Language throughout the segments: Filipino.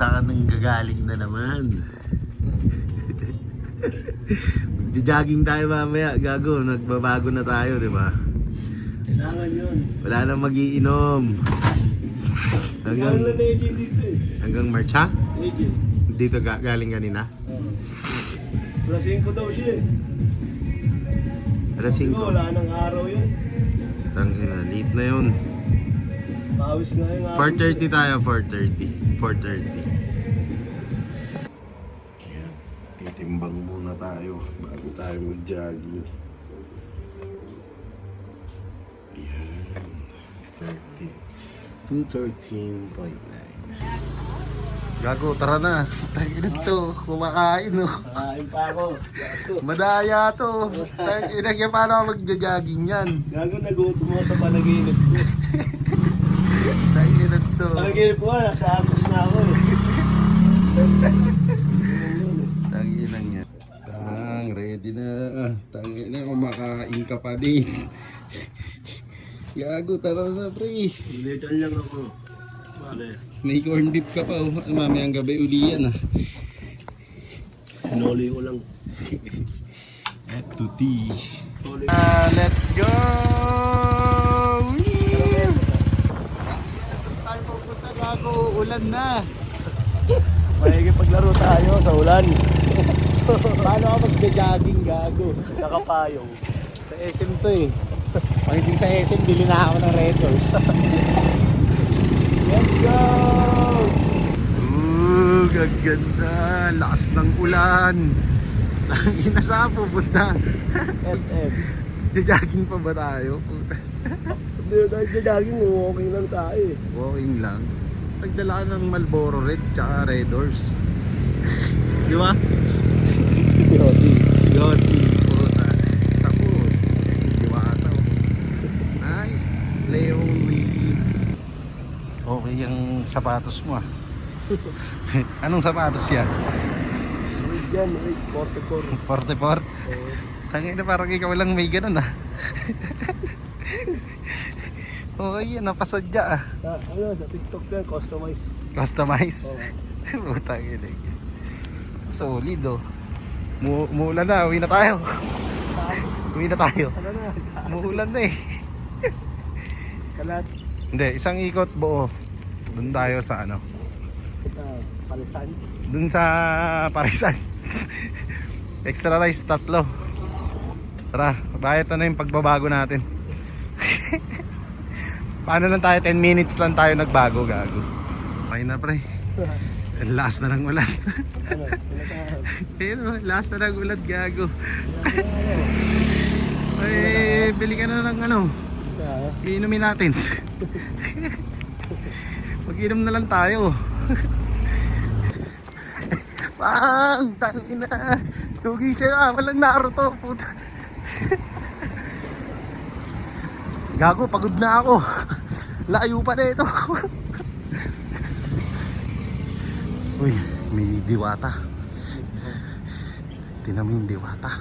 saan nang gagaling na naman? Magja-jogging tayo mamaya, gago. Nagbabago na tayo, di ba? Kailangan yun. Wala nang magiinom. Kailangan na AJ dito eh. Hanggang March, ha? AJ. Dito galing kanina? Plus 5 daw siya eh. Alas 5. Wala nang araw yun. Tangina, late na yun. Pawis na yung 4:30 tayo, 4:30. 4:30. Kaya, titimbang muna tayo bago tayo mag-jogging. Yan. 213.9. Gago, tara na. Tangina to, kumakain no. Kain pa ako. Madaya to. Tangina, kaya paano ako magja-jogging yan? Gago, nagutom ako sa panaginip ko. Tangina to. Panaginip ko, nasa Agos na ako eh. Tangina niya. Ready na. Tangina, kumakain ka pa din. Gago, tara na pre. Litan lang ako. Mali. May corn beef ka pa oh. Mamayang gabi uli yan ah. Sinuli ko lang. Eto tea. Let's go! Saan tayo pupunta gago? Ulan na. Mahigipaglaro tayo sa ulan. Paano ako magja-jogging gago? Nakapayong. Sa SM to eh. Pag hindi sa SM, bili na ako ng Red Horse. Let's go! Gaganda. Lakas ng ulan. Tangina saan pupunta? SM. Jogging pa ba tayo? Puta. Hindi tayo jogging, walking lang tayo eh. Walking lang. Nagdala ka ng Marlboro Red tsaka Red Horse. Di ba? Yossi. Yossi. Puta. Tapos. Diwata. Nice. Leoli. Okay yung sapatos mo ah. Anong sapatos yan? Wait yan, wait. 44. 44? Tangin na parang ikaw lang may ganun ah. Okay yan, napasadya ah. Sa TikTok yan, customize. Customize? Oo. Putang ina. Solid oh. Muulan na, uwi na tayo. Uwi na tayo. Ano na? Muulan na eh. Kalat. Hindi, isang ikot buo. Doon tayo sa ano? Kita, palisan. Doon sa Parisan. Extra rice, 3. Tara, bayad na yung pagbabago natin. Paano lang tayo? 10 minutes lang tayo nagbago, gago. Okay na pre. Last na ng ulan. Ano? Ayun, last na ng ulan, gago. Eh, bili ka na ng ano. Iinumin natin. Mag-inom na lang tayo. Pang! Tangina! Lugi siya, walang Naruto, puta. Gago, pagod na ako. Layo pa na ito. Uy, may diwata. Tinan mo yung diwata.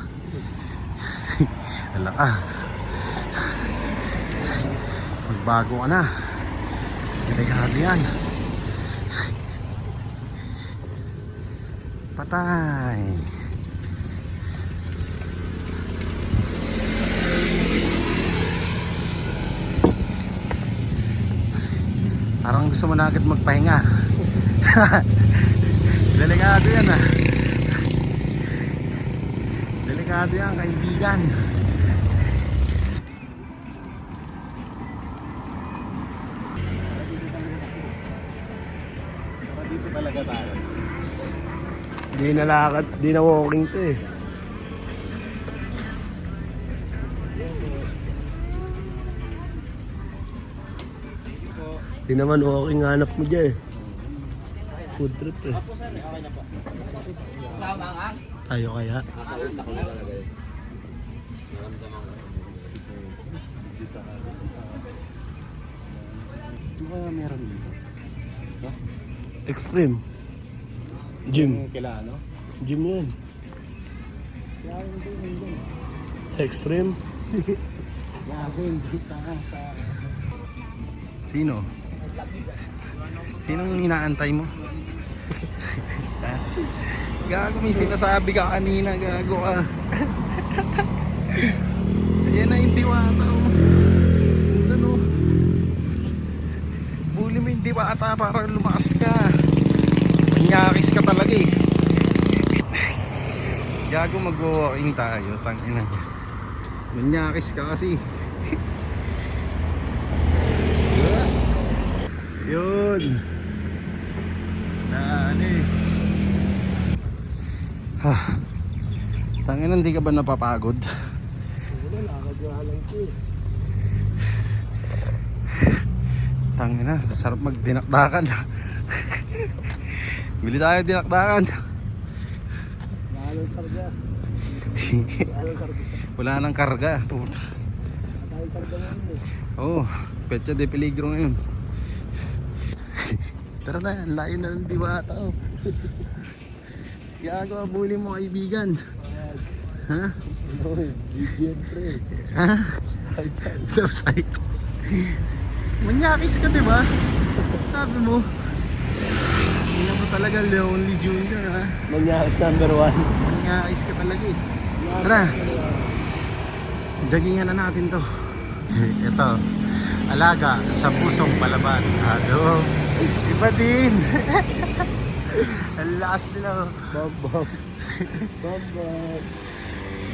Hala ka. Magbago ka na. Delikado yan. Patay. Parang gusto mo na agad magpahinga. Delikado yan ah. Delikado yan kaibigan. Dito talaga tayo. Di na lakad, di na walking to eh. Di naman walking hanap mo dyan eh. Food trip eh. Tayo kaya? Ito kaya meron dito? Extreme. Gym. Kila ano? Gym yan. Sa extreme? Sino? Sinong inaantay mo? Gago, may sinasabi ka kanina, gago ka. Ayan na yung diwata, oh. Ano, oh. Buli mo yung diwata para lumakas ka. Manyakis ka talaga eh. Gago, mag-walking tayo, tangina. Manyakis ka kasi. Yun. Na ano eh. Tangina, hindi ka ba napapagod? Wala, nakakagalang ko eh. Tangina, sarap magdinakdakan. Bili tayo dinakdakan. Nahalong karga. Nahalong karga. Wala nang karga. Nahalong karga ngayon eh. Oo, petsa de peligro ngayon. Tara na, layo na ng diwata, oh. Gago, abuli mo kaibigan. Ha? Ano eh, BBM pre. Ha? Tapos ay manyakis ka, diba? Sabi mo. Hindi mo talaga lonely junior, ha? Manyakis number 1. Manyakis ka talaga eh. Tara, joggingan na natin to. Ito, alaga sa pusong palaban. Ado, iba din. Ang lakas nila, oh. Bam bam. Bam bam.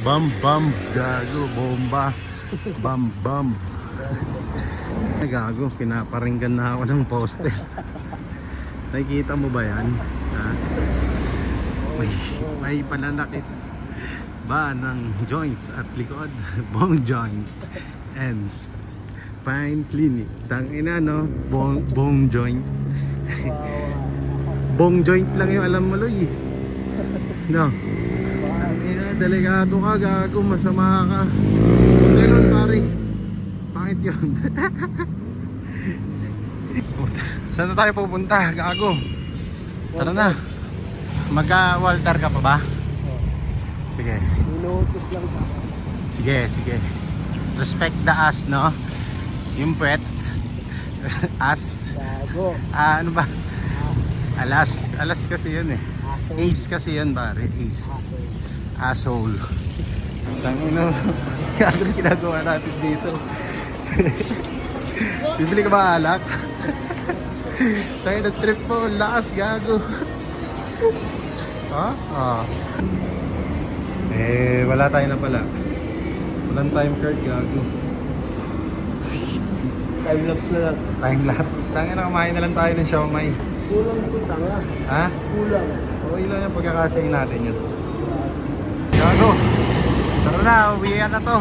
Bam bam, gago, bomba. Bam bam. Gago, pinaparinggan na ako ng poste. Nakikita mo ba yan? Ha? May pananakit ba ng joints at likod? Bone joint and spine clinic. Tangina, no? Bone joint. Bone joint lang yung alam mo, Loy. No? Tangina, delikado ka, gago, masama ka. Kung ganun, pare. Bakit yun? Saan na tayo pupunta, gago? Tara na. Magka-Walter ka pa ba? Sige. Minutos lang ka. Sige, sige. Respect the ass, no? Yung puwet. Ass. Gago. Ano ba? Alas. Alas kasi yun eh. Ace kasi yun, pare. Ace. Asshole. Tangina. Ano ginagawa natin dito? Bibili ka ba alak? Tayo na trip mo. Lakas, gago. Ha? Ah. Eh, wala tayo na pala. Walang time card, gago. Time lapse na lang. Time lapse. Tangina, kumain na lang tayo ng siomay. Kulang po tanga. Ha? Kulang. O ilan yung pagkakasayin natin yun. Gago. Tara na, uwihan na to.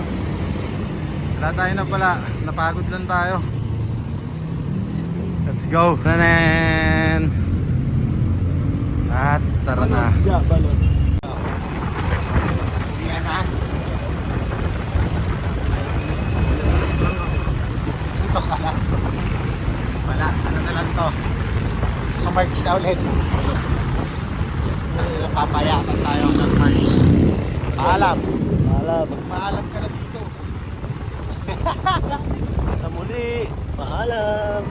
Wala tayo na pala. Napagod lang tayo. Let's go. Tanan. At tara na. Yeah, balon. Uwihan na. Ito ka lang. Wala, ano na lang to. Sa March na ulit. Papayakan tayo ng March. Paalam. Paalam. Paalam ka na dito. Sa muli. Paalam.